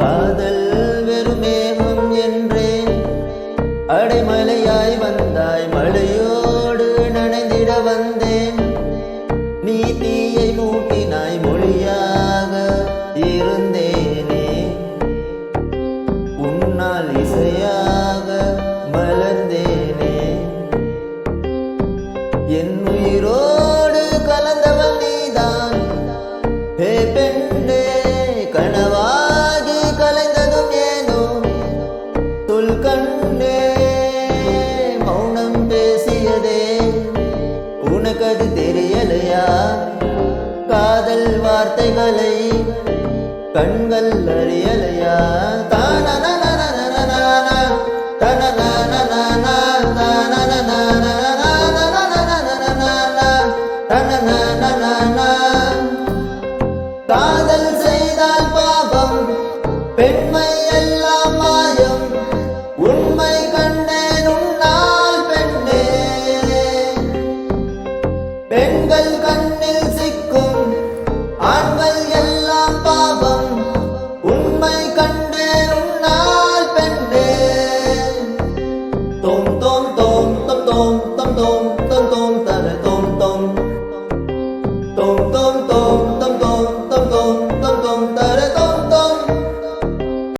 காதல் வெறுமேகம் என்றேன், அடைமலையாய் வந்தாய், மழையோடு நனைந்திட வந்தேன். நீ தீயை மூட்டினாய், மொழியாக இருந்தேனே, உன்னால் இசையாக மலர்ந்தேனே. என் உயிரோடு கலந்தவள் நீதான், ஹே பெண்ணே, கனவாகி கலைந்ததும் ஏனோ சொல் கண்ணே. மௌனம் பேசியதே, உனக்கது தெரியலையா? காதல் வார்த்தைகளை கண்கள் அறியலையா? காதல் செய்தால் பாவம், பெண்மை எல்லாம் மாயம், உண்மை கண்டேன் உன்னால் பெண்ணே. பெண்கள் கண்ணில் சிக்கும், ஆண்கள் எல்லாம் பாவம், உண்மை கண்டேன் உன்னால் பெண்ணே. தோம் தோம் தோம் தோம் தோம் தோம் தோம்.